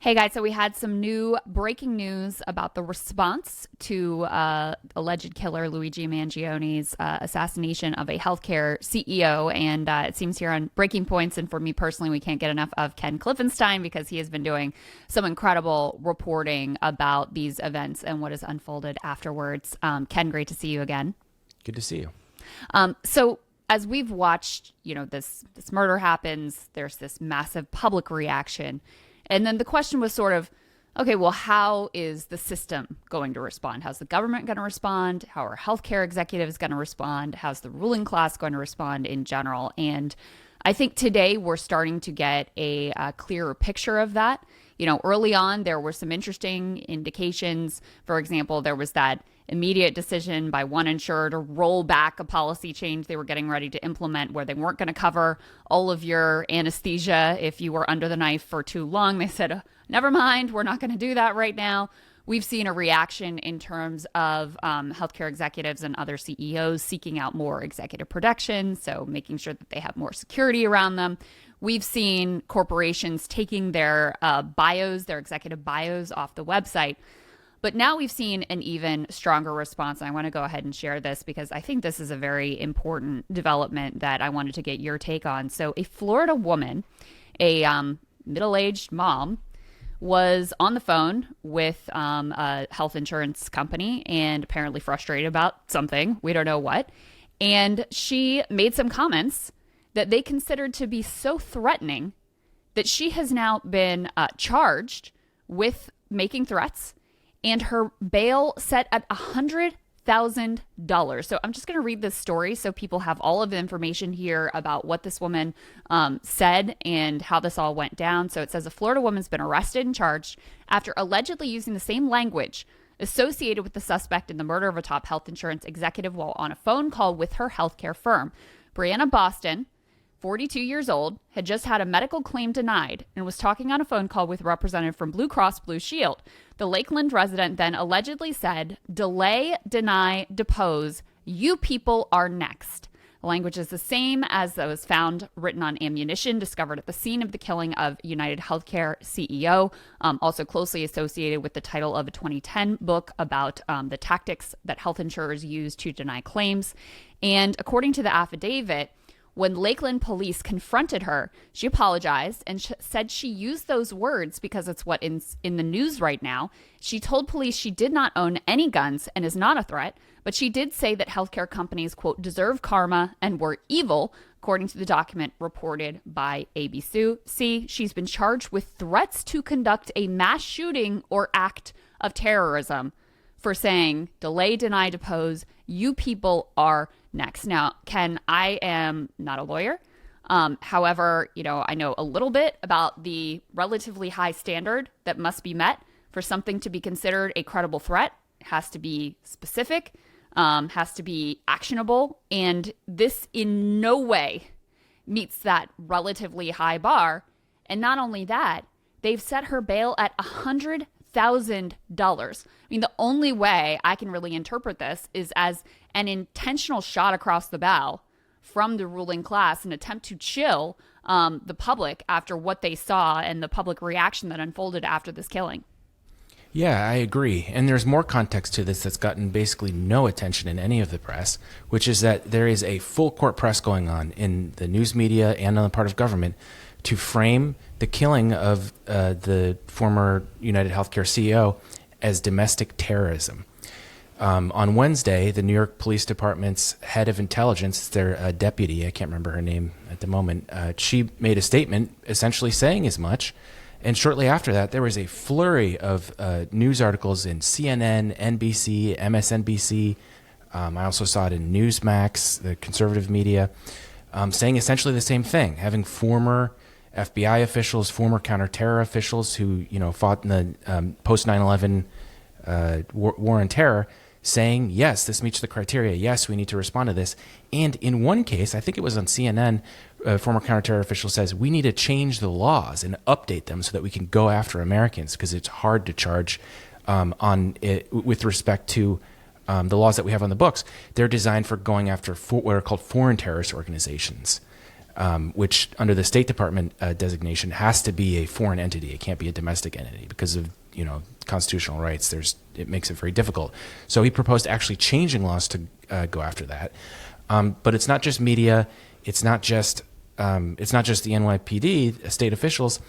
Hey guys, so we had some new breaking news about the response to alleged killer Luigi Mangione's assassination of a healthcare CEO. And it seems here on Breaking Points, and for me personally, we can't get enough of Ken Cliftenstein because he has been doing some incredible reporting about these events and what has unfolded afterwards. Ken, great to see you again. Good to see you. So as we've watched, this murder happens, there's this massive public reaction. And then the question was sort of, okay, well, how is the system going to respond? How's the government going to respond? How are healthcare executives going to respond? How's the ruling class going to respond in general? And I think today we're starting to get a clearer picture of that. Early on, there were some interesting indications. For example, there was that immediate decision by one insurer to roll back a policy change they were getting ready to implement where they weren't going to cover all of your anesthesia if you were under the knife for too long. They said, never mind, we're not going to do that right now. We've seen a reaction in terms of healthcare executives and other CEOs seeking out more executive protection, so making sure that they have more security around them. We've seen corporations taking their their executive bios off the website. But now we've seen an even stronger response. I want to go ahead and share this because I think this is a very important development that I wanted to get your take on. So a Florida woman, a middle-aged mom, was on the phone with a health insurance company and apparently frustrated about something. We don't know what. And she made some comments that they considered to be so threatening that she has now been charged with making threats and her bail set at $100,000. So I'm just going to read this story so people have all of the information here about what this woman said and how this all went down. So it says a Florida woman's been arrested and charged after allegedly using the same language associated with the suspect in the murder of a top health insurance executive while on a phone call with her healthcare firm. Brianna Boston, 42 years old, had just had a medical claim denied and was talking on a phone call with a representative from Blue Cross Blue Shield. The Lakeland resident then allegedly said, "Delay, deny, depose. You people are next." The language is the same as that was found written on ammunition discovered at the scene of the killing of United Healthcare CEO, also closely associated with the title of a 2010 book about the tactics that health insurers use to deny claims. And according to the affidavit, when Lakeland police confronted her, she apologized and said she used those words because it's what in the news right now. She told police she did not own any guns and is not a threat, but she did say that healthcare companies, quote, deserve karma and were evil, according to the document reported by ABC. She's been charged with threats to conduct a mass shooting or act of terrorism for saying, delay, deny, depose, you people are next. Now, Ken, I am not a lawyer. However, I know a little bit about the relatively high standard that must be met for something to be considered a credible threat. It has to be specific, has to be actionable, and this in no way meets that relatively high bar. And not only that, they've set her bail at $100,000. I mean, the only way I can really interpret this is as an intentional shot across the bow from the ruling class, an attempt to chill the public after what they saw and the public reaction that unfolded after this killing. Yeah, I agree. And there's more context to this that's gotten basically no attention in any of the press, which is that there is a full court press going on in the news media and on the part of government to frame the killing of the former United Healthcare CEO as domestic terrorism. On Wednesday, the New York Police Department's head of intelligence, their deputy, I can't remember her name at the moment, she made a statement essentially saying as much. And shortly after that, there was a flurry of news articles in CNN, NBC, MSNBC. I also saw it in Newsmax, the conservative media, saying essentially the same thing, having former FBI officials, former counterterror officials who fought in the post 9/11 war on terror, saying, yes, this meets the criteria. Yes, we need to respond to this. And in one case, I think it was on CNN, a former counterterror official says, we need to change the laws and update them so that we can go after Americans because it's hard to charge with respect to the laws that we have on the books. They're designed for going after what are called foreign terrorist organizations. which under the State Department designation has to be a foreign entity. It can't be a domestic entity because of constitutional rights. It makes it very difficult. So he proposed actually changing laws to go after that. But it's not just media. It's not just the NYPD, state officials.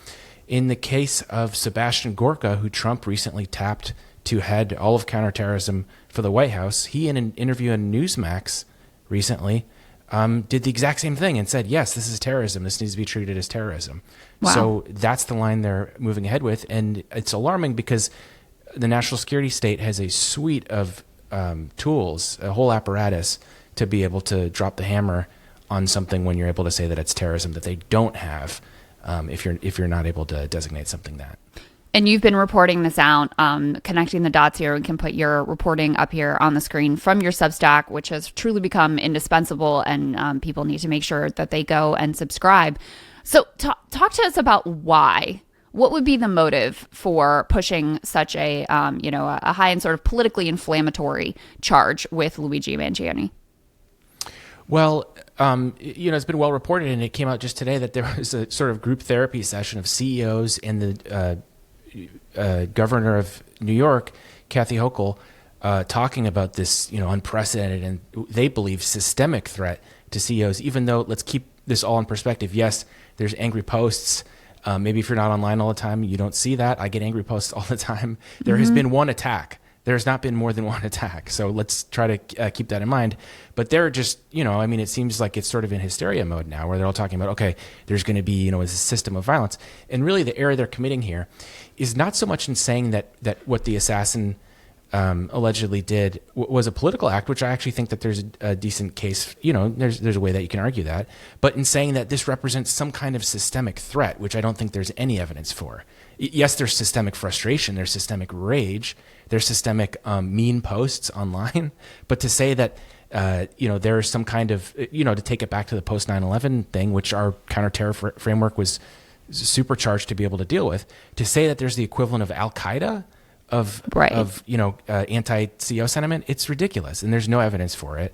In the case of Sebastian Gorka, who Trump recently tapped to head all of counterterrorism for the White House, he, in an interview on Newsmax recently, did the exact same thing and said, yes, this is terrorism. This needs to be treated as terrorism. Wow. So that's the line they're moving ahead with. And it's alarming because the national security state has a suite of tools, a whole apparatus to be able to drop the hammer on something when you're able to say that it's terrorism that they don't have if you're not able to designate something that. And you've been reporting this out, connecting the dots here. We can put your reporting up here on the screen from your Substack, which has truly become indispensable, and people need to make sure that they go and subscribe. So talk to us about why. What would be the motive for pushing such a high and sort of politically inflammatory charge with Luigi Mangione? Well, it's been well reported, and it came out just today that there was a sort of group therapy session of CEOs and the governor of New York, Kathy Hochul, talking about this, unprecedented and they believe systemic threat to CEOs. Even though, let's keep this all in perspective. Yes, there's angry posts. Maybe if you're not online all the time, you don't see that. I get angry posts all the time. There has been one attack. There's not been more than one attack. So let's try to keep that in mind. But they're just, it seems like it's sort of in hysteria mode now where they're all talking about, okay, there's going to be, a system of violence. And really the error they're committing here is not so much in saying that what the assassin allegedly did was a political act, which I actually think that there's a decent case, there's a way that you can argue that, but in saying that this represents some kind of systemic threat, which I don't think there's any evidence for. Yes, there's systemic frustration, there's systemic rage, there's systemic mean posts online, but to say that there's some kind of, to take it back to the post 9/11 thing, which our counterterror framework was supercharged to be able to deal with, to say that there's the equivalent of Al-Qaeda of anti-CEO sentiment, it's ridiculous, and there's no evidence for it,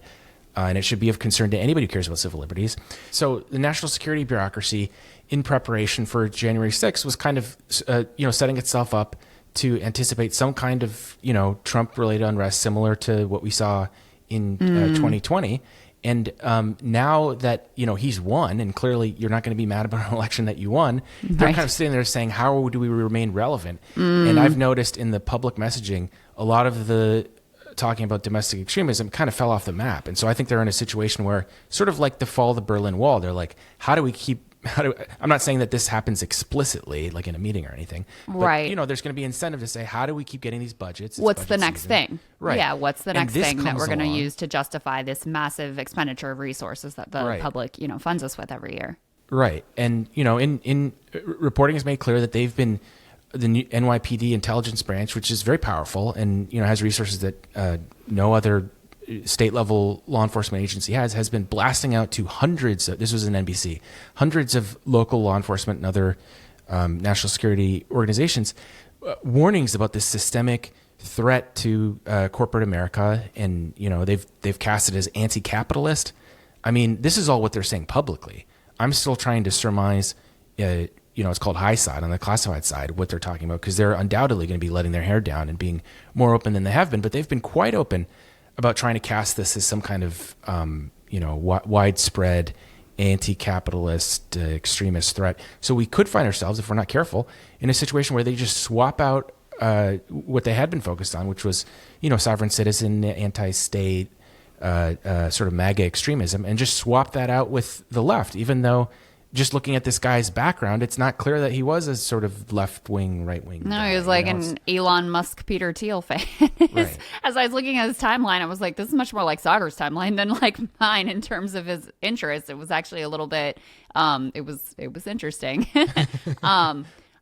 and it should be of concern to anybody who cares about civil liberties. So the national security bureaucracy, in preparation for January 6th, was kind of setting itself up to anticipate some kind of Trump-related unrest similar to what we saw in 2020. And now that he's won, and clearly you're not going to be mad about an election that you won, they're kind of sitting there saying, how do we remain relevant? And I've noticed in the public messaging, a lot of the talking about domestic extremism kind of fell off the map. And so I think they're in a situation where, sort of like the fall of the Berlin Wall, they're like, I'm not saying that this happens explicitly, like in a meeting or anything. But, right. There's going to be incentive to say, how do we keep getting these budgets? What's the next thing? Right. Yeah, what's the next thing that we're going to use to justify this massive expenditure of resources that the public, funds us with every year? Right. And, in reporting has made clear that they've been, the NYPD intelligence branch, which is very powerful and, has resources that no other state-level law enforcement agency has been blasting out to hundreds of, this was an NBC, hundreds of local law enforcement and other national security organizations, warnings about this systemic threat to corporate America, and they've cast it as anti-capitalist. I mean, this is all what they're saying publicly. I'm still trying to surmise, it's called high side, on the classified side, what they're talking about, because they're undoubtedly going to be letting their hair down and being more open than they have been, but they've been quite open about trying to cast this as some kind of, widespread anti-capitalist extremist threat. So we could find ourselves, if we're not careful, in a situation where they just swap out what they had been focused on, which was, sovereign citizen, anti-state, sort of MAGA extremism, and just swap that out with the left, even though just looking at this guy's background, it's not clear that he was a sort of left-wing, right-wing No, guy, he was like an Elon Musk, Peter Thiel fan. Right. As I was looking at his timeline, I was like, this is much more like Sagar's timeline than like mine in terms of his interests. It was actually a little bit, it was interesting.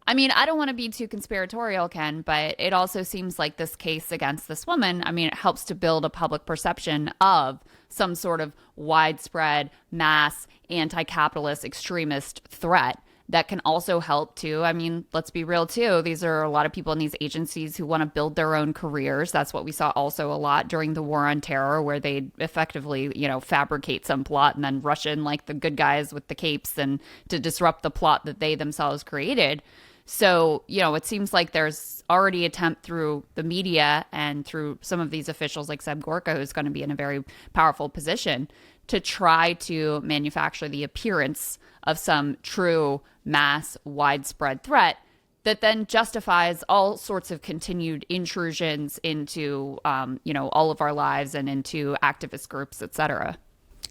I mean, I don't want to be too conspiratorial, Ken, but it also seems like this case against this woman, it helps to build a public perception of some sort of widespread, mass, anti-capitalist extremist threat that can also help too. I mean, let's be real too. These are a lot of people in these agencies who want to build their own careers. That's what we saw also a lot during the war on terror, where they effectively, fabricate some plot and then rush in like the good guys with the capes and to disrupt the plot that they themselves created. So, it seems like there's already attempt through the media and through some of these officials like Seb Gorka, who's going to be in a very powerful position to try to manufacture the appearance of some true mass widespread threat that then justifies all sorts of continued intrusions into, all of our lives and into activist groups, et cetera.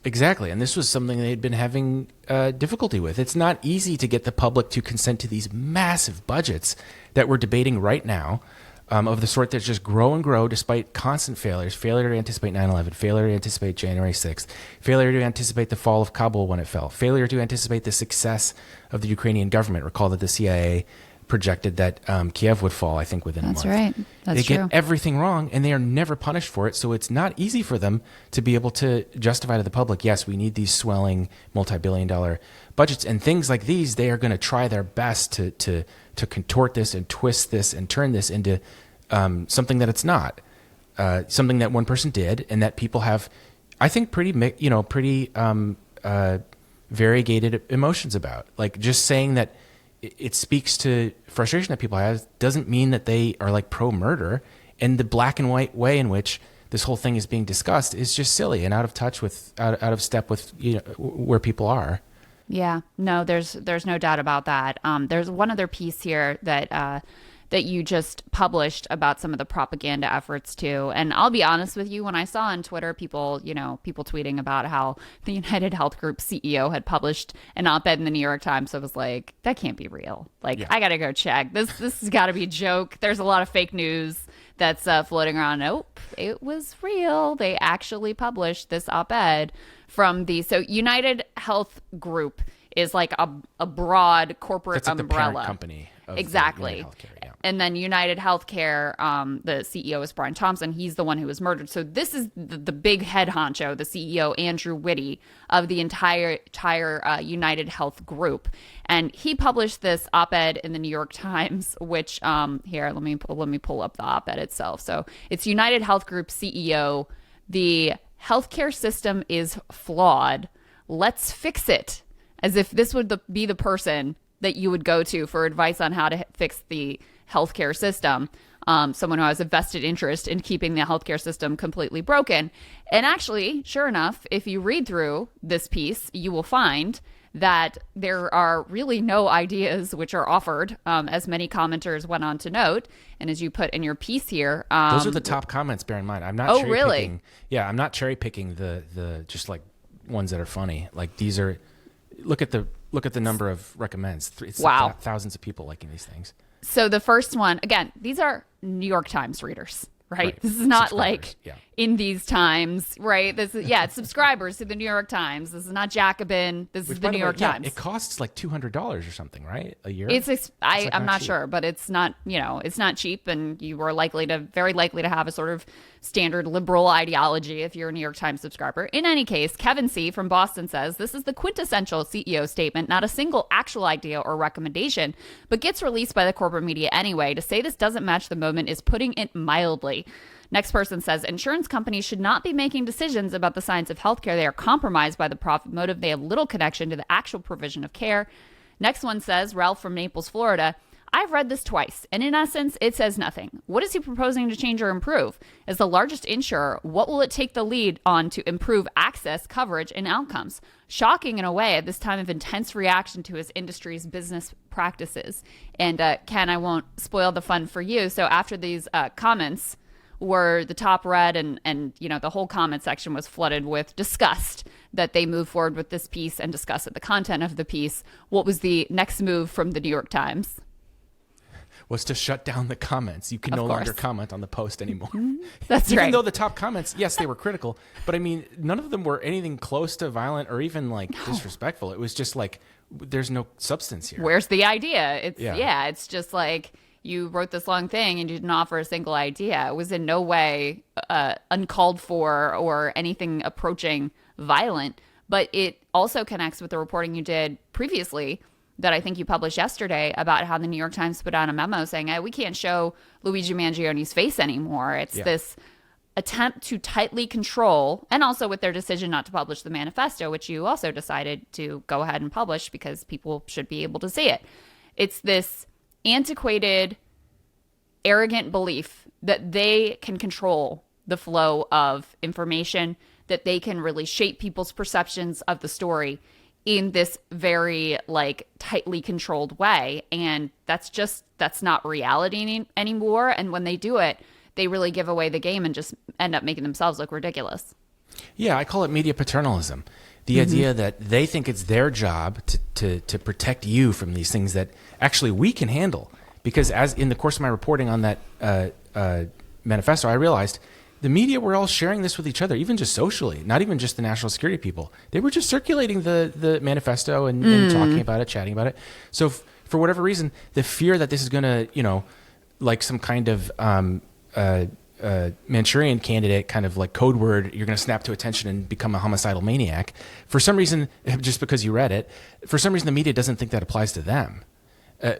Exactly. And this was something they'd been having difficulty with. It's not easy to get the public to consent to these massive budgets that we're debating right now, of the sort that just grow and grow despite constant failures, failure to anticipate 9/11, failure to anticipate January 6th, failure to anticipate the fall of Kabul when it fell, failure to anticipate the success of the Ukrainian government. Recall that the CIA projected that Kiev would fall, I think, within a month. That's right. That's true. They true. get everything wrong, and they are never punished for it. So it's not easy for them to be able to justify to the public, yes, we need these swelling multi-billion-dollar budgets. And things like these, they are going to try their best to contort this and twist this and turn this into something that it's not. Something that one person did, and that people have, I think, pretty variegated emotions about. Like, just saying that it speaks to frustration that people have doesn't mean that they are like pro-murder. And the black and white way in which this whole thing is being discussed is just silly and out of touch with, out of step with, where people are. Yeah, no, there's no doubt about that. There's one other piece here that you just published about some of the propaganda efforts too. And I'll be honest with you, when I saw on Twitter people tweeting about how the United Health Group CEO had published an op-ed in the New York Times, I was like, that can't be real. Like, yeah. I got to go check. This has got to be a joke. There's a lot of fake news that's floating around. Nope, it was real. They actually published this op-ed from so United Health Group is like a broad corporate That's like umbrella. The parent company of exactly. United Healthcare, yeah. And then United Healthcare, the CEO is Brian Thompson. He's the one who was murdered. So this is the big head honcho, the CEO, Andrew Whitty, of the entire United Health Group. And he published this op-ed in the New York Times, which, here, let me pull up the op-ed itself. So it's United Health Group CEO. The healthcare system is flawed. Let's fix it. As if this would be the person that you would go to for advice on how to fix the healthcare system. Someone who has a vested interest in keeping the healthcare system completely broken. And actually, sure enough, if you read through this piece, you will find that there are really no ideas which are offered, as many commenters went on to note. And as you put in your piece here, those are the top comments. Bear in mind, I'm not. Oh, really? Yeah, I'm not cherry picking the just like ones that are funny. Like, these are. Look at the number of recommends. It's wow. Thousands of people liking these things. So the first one, again, these are New York Times readers, right? This is not like in these times, right? This is, it's subscribers to the New York Times. This is not Jacobin. This is the New York Times. It costs like $200 or something, right? A year? I'm not sure, but it's not, it's not cheap. And you are very likely to have a sort of standard liberal ideology if you're a New York Times subscriber. In any case, Kevin C. from Boston says, this is the quintessential CEO statement, not a single actual idea or recommendation, but gets released by the corporate media anyway. To say this doesn't match the moment is putting it mildly. Next person says, insurance companies should not be making decisions about the science of healthcare. They are compromised by the profit motive. They have little connection to the actual provision of care. Next one says, Ralph from Naples, Florida, I've read this twice, and in essence, it says nothing. What is he proposing to change or improve? As the largest insurer, what will it take the lead on to improve access, coverage, and outcomes? Shocking in a way at this time of intense reaction to his industry's business practices. And Ken, I won't spoil the fun for you. So after these comments were the top read and the whole comment section was flooded with disgust that they move forward with this piece and discuss the content of the piece, what was the next move from the New York Times? Was to shut down the comments. You can no longer comment on the post anymore. That's Even right. though the top comments, yes, they were critical, but I mean, none of them were anything close to violent or even like disrespectful. It was just like, there's no substance here. Where's the idea? It's just like, you wrote this long thing and you didn't offer a single idea. It was in no way uncalled for or anything approaching violent, but it also connects with the reporting you did previously that I think you published yesterday about how the New York Times put out a memo saying, hey, we can't show Luigi Mangioni's face anymore. It's this attempt to tightly control, and also with their decision not to publish the manifesto, which you also decided to go ahead and publish because people should be able to see it. It's this antiquated, arrogant belief that they can control the flow of information, that they can really shape people's perceptions of the story in this very like tightly controlled way. And that's not reality anymore. And when they do it, they really give away the game and just end up making themselves look ridiculous. Yeah, I call it media paternalism. The idea that they think it's their job to protect you from these things that actually we can handle. Because as in the course of my reporting on that manifesto, I realized the media were all sharing this with each other, even just socially, not even just the national security people. They were just circulating the manifesto and talking about it, chatting about it. So for whatever reason, the fear that this is going to, like some kind of Manchurian candidate kind of like code word, you're going to snap to attention and become a homicidal maniac. For some reason, just because you read it, for some reason the media doesn't think that applies to them.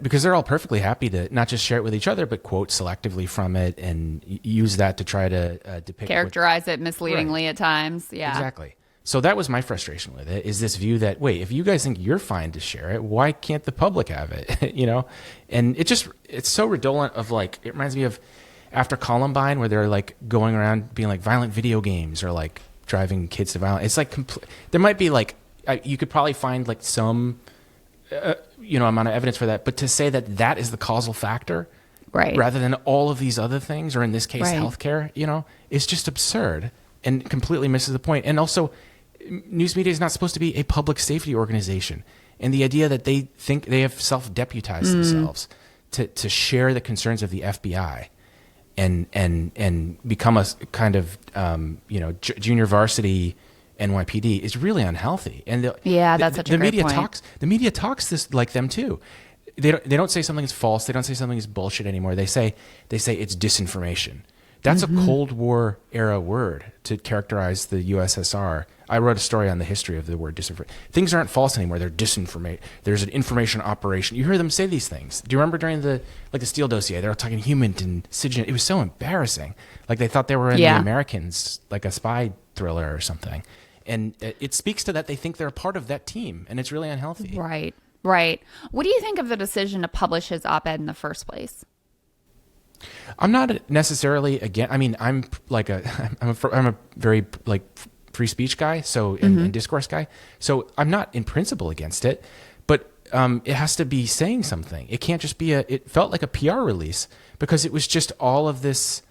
Because they're all perfectly happy to not just share it with each other, but quote selectively from it and use that to try to depict, characterize it misleadingly at times. Yeah, exactly. So that was my frustration with it, is this view that, wait, if you guys think you're fine to share it, why can't the public have it? And it's so redolent of like, it reminds me of after Columbine, where they're like going around being like violent video games or like driving kids to violence. It's like, there might be like, you could probably find like some, amount of evidence for that, but to say that that is the causal factor, right, rather than all of these other things, or in this case, healthcare, is just absurd and completely misses the point. And also, news media is not supposed to be a public safety organization, and the idea that they think they have self-deputized themselves to share the concerns of the FBI and become a kind of junior varsity NYPD is really unhealthy. And that's such a great point. The media talks this like them too. They don't say something is false. They don't say something is bullshit anymore. They say it's disinformation. That's a Cold War era word to characterize the USSR. I wrote a story on the history of the word disinformation. Things aren't false anymore. They're disinformation. There's an information operation. You hear them say these things. Do you remember during the Steele dossier? They were talking human and Sigin. It was so embarrassing. Like they thought they were in The Americans, like a spy thriller or something. And it speaks to that they think they're a part of that team, and it's really unhealthy. Right. What do you think of the decision to publish his op-ed in the first place? I'm not necessarily against. I mean, I'm a very like free speech guy, so and discourse guy. So I'm not in principle against it, but it has to be saying something. It can't just be it felt like a PR release because it was just all of this,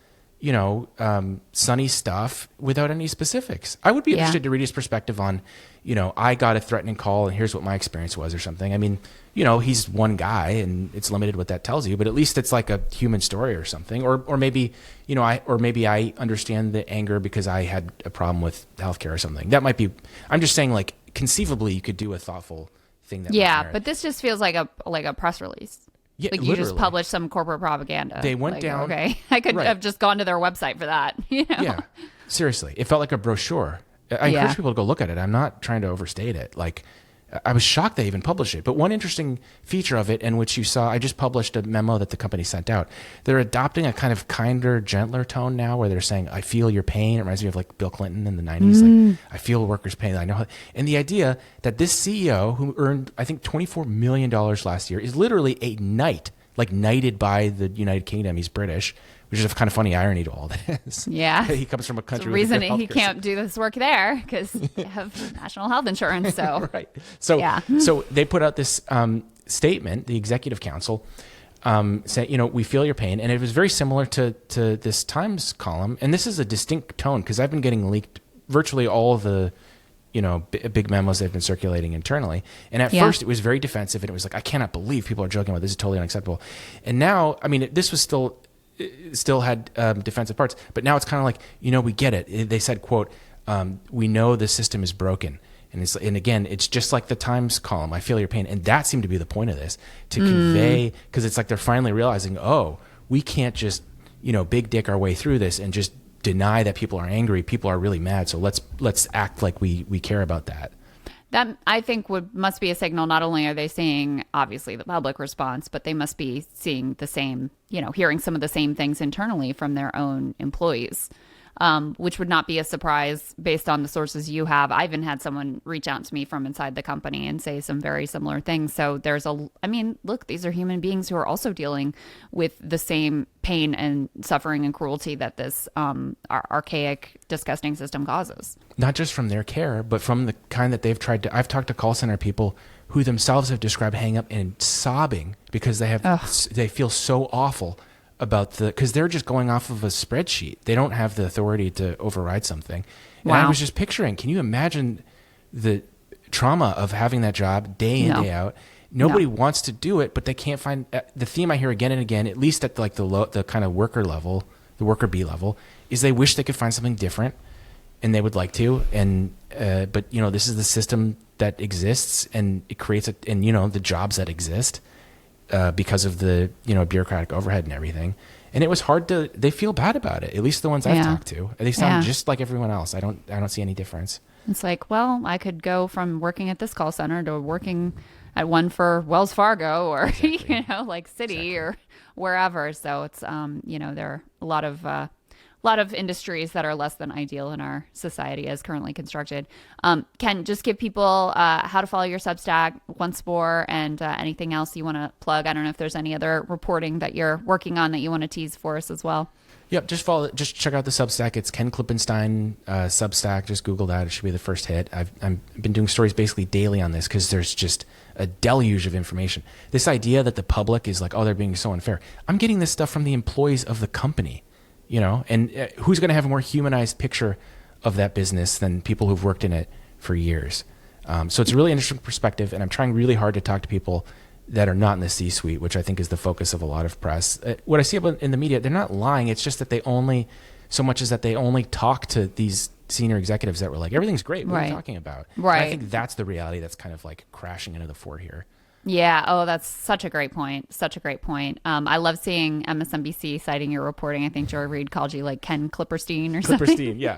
sunny stuff without any specifics. I would be interested to read his perspective on, I got a threatening call and here's what my experience was or something. I mean, he's one guy and it's limited what that tells you, but at least it's like a human story or something. Or maybe, I understand the anger because I had a problem with healthcare or something. That might be, I'm just saying like conceivably you could do a thoughtful thing. But this just feels like a press release. Yeah, like you just published some corporate propaganda. They went down. Okay, I could have just gone to their website for that. Yeah, seriously, it felt like a brochure. I encourage people to go look at it. I'm not trying to overstate it. Like, I was shocked they even published it. But one interesting feature of it, in which you saw, I just published a memo that the company sent out. They're adopting a kind of kinder, gentler tone now, where they're saying, "I feel your pain." It reminds me of like Bill Clinton in the '90s. Like, I feel workers' pain. I know. And the idea that this CEO, who earned I think $24 million last year, is literally a knight, like knighted by the United Kingdom. He's British, which is a kind of funny irony to all this. Yeah. He comes from a country with the reason he can't do this work there because they have national health insurance. So right. So they put out this statement, the executive council, saying, we feel your pain. And it was very similar to this Times column. And this is a distinct tone because I've been getting leaked virtually all of the big memos that have been circulating internally. And at first it was very defensive and it was like, I cannot believe people are joking about this. This is totally unacceptable. And now, I mean, this was still had defensive parts, but now it's kind of like, we get it. They said, quote, we know the system is broken. And again, it's just like the Times column, I feel your pain. And that seemed to be the point of this, to convey, because it's like they're finally realizing, we can't just, big dick our way through this and just deny that people are angry. People are really mad. So let's act like we care about that. That I think would must be a signal. Not only are they seeing obviously the public response, but they must be seeing the same, hearing some of the same things internally from their own employees, which would not be a surprise based on the sources you have. I even had someone reach out to me from inside the company and say some very similar things. So I mean, look, these are human beings who are also dealing with the same pain and suffering and cruelty that this archaic, disgusting system causes. Not just from their care, but from the kind that they've tried to. I've talked to call center people who themselves have described hanging up and sobbing because they feel so awful about because they're just going off of a spreadsheet. They don't have the authority to override something. And I was just picturing, can you imagine the trauma of having that job day in, day out? Nobody wants to do it, but they can't find the theme I hear again and again, at least at like the kind of worker level, the worker bee level, is they wish they could find something different and they would like to. And, but this is the system that exists and it creates the jobs that exist. Because of the bureaucratic overhead and everything, and it was hard they feel bad about it. At least the ones I've talked to, they sound just like everyone else. I don't see any difference. It's like, well, I could go from working at this call center to working at one for Wells Fargo or Exactly. like Citi or wherever. So it's there are a lot of industries that are less than ideal in our society as currently constructed. Ken, just give people how to follow your Substack once more, and anything else you want to plug. I don't know if there's any other reporting that you're working on that you want to tease for us as well. Yep, just check out the Substack. It's Ken Klippenstein Substack. Just Google that. It should be the first hit. I've been doing stories basically daily on this because there's just a deluge of information. This idea that the public is like, oh, they're being so unfair. I'm getting this stuff from the employees of the company. And who's going to have a more humanized picture of that business than people who've worked in it for years? So it's a really interesting perspective, and I'm trying really hard to talk to people that are not in the C-suite, which I think is the focus of a lot of press. What I see in the media, they're not lying. It's just that they only talk to these senior executives that were like, everything's great. What are you talking about? Right. And I think that's the reality that's kind of like crashing into the fore here. Yeah. Oh, that's such a great point. Such a great point. I love seeing MSNBC citing your reporting. I think Joy Reid called you like Ken Klipperstein or something. Klipperstein, yeah.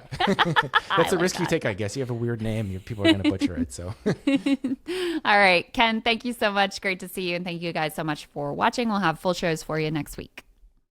That's the risk you take, I guess. You have a weird name. People are going to butcher it. So, all right, Ken, thank you so much. Great to see you. And thank you guys so much for watching. We'll have full shows for you next week.